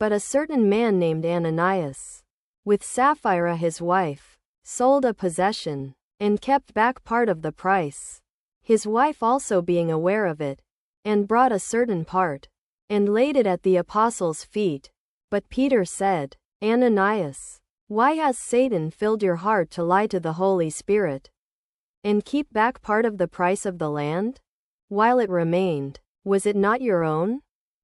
But a certain man named Ananias, with Sapphira his wife, sold a possession, and kept back part of the price, his wife also being aware of it, and brought a certain part, and laid it at the apostles' feet. But Peter said, Ananias, why has Satan filled your heart to lie to the Holy Spirit, and keep back part of the price of the land? While it remained, was it not your own?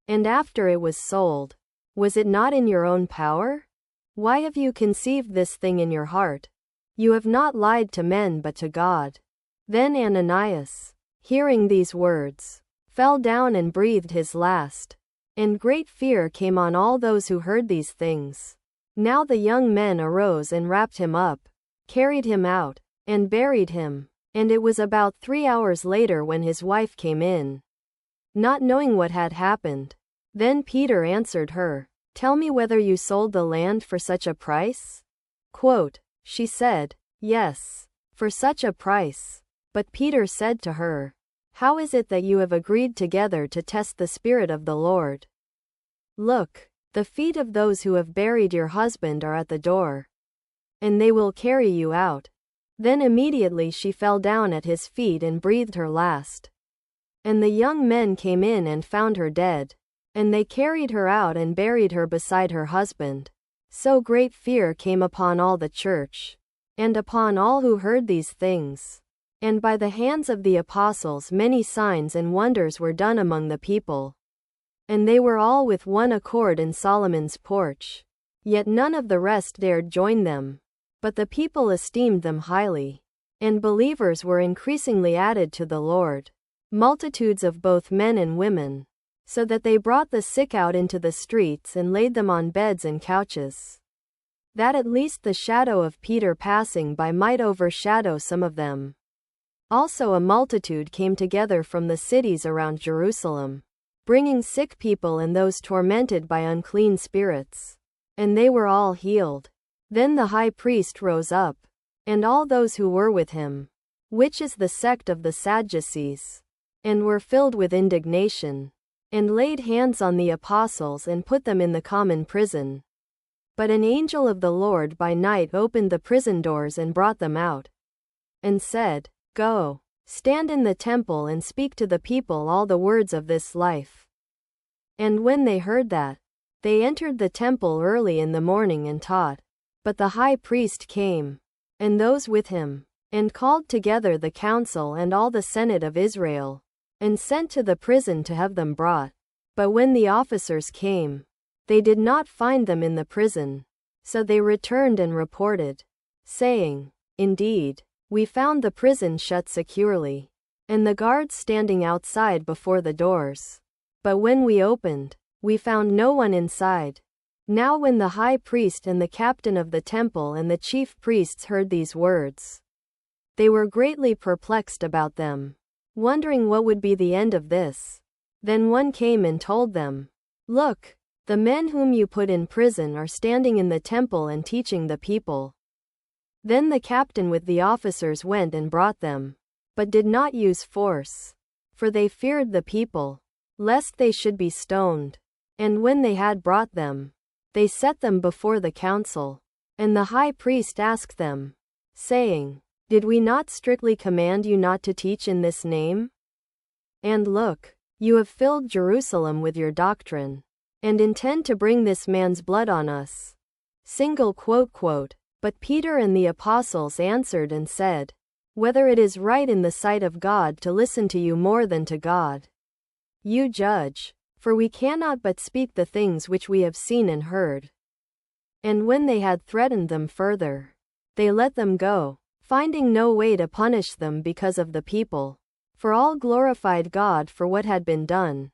And after it was sold, was it not in your own power? Why have you conceived this thing in your heart? You have not lied to men but to God. Then Ananias, hearing these words, fell down and breathed his last. And great fear came on all those who heard these things. Now the young men arose and wrapped him up, carried him out, and buried him. And it was about 3 hours later when his wife came in, not knowing what had happened. Then Peter answered her, Tell me whether you sold the land for such a price? She said, Yes, for such a price. But Peter said to her, How is it that you have agreed together to test the Spirit of the Lord? Look, the feet of those who have buried your husband are at the door, and they will carry you out. Then immediately she fell down at his feet and breathed her last. And the young men came in and found her dead. And they carried her out and buried her beside her husband. So great fear came upon all the church, and upon all who heard these things. And by the hands of the apostles many signs and wonders were done among the people. And they were all with one accord in Solomon's porch. Yet none of the rest dared join them. But the people esteemed them highly. And believers were increasingly added to the Lord, multitudes of both men and women, so that they brought the sick out into the streets and laid them on beds and couches, that at least the shadow of Peter passing by might overshadow some of them. Also a multitude came together from the cities around Jerusalem, bringing sick people and those tormented by unclean spirits, and they were all healed. Then the high priest rose up, and all those who were with him, which is the sect of the Sadducees, and were filled with indignation, and laid hands on the apostles and put them in the common prison. But an angel of the Lord by night opened the prison doors and brought them out, and said, Go, stand in the temple and speak to the people all the words of this life. And when they heard that, they entered the temple early in the morning and taught. But the high priest came, and those with him, and called together the council and all the senate of Israel, and sent to the prison to have them brought. But when the officers came, they did not find them in the prison. So they returned and reported, saying, Indeed, we found the prison shut securely, and the guards standing outside before the doors. But when we opened, we found no one inside. Now when the high priest and the captain of the temple and the chief priests heard these words, they were greatly perplexed about them, wondering what would be the end of this. Then one came and told them, Look, the men whom you put in prison are standing in the temple and teaching the people. Then the captain with the officers went and brought them, but did not use force, for they feared the people, lest they should be stoned. And when they had brought them, they set them before the council. And the high priest asked them, saying, Did we not strictly command you not to teach in this name? And look, you have filled Jerusalem with your doctrine, and intend to bring this man's blood on us. But Peter and the apostles answered and said, Whether it is right in the sight of God to listen to you more than to God, you judge. For we cannot but speak the things which we have seen and heard. And when they had threatened them further, they let them go, finding no way to punish them because of the people. For all glorified God for what had been done.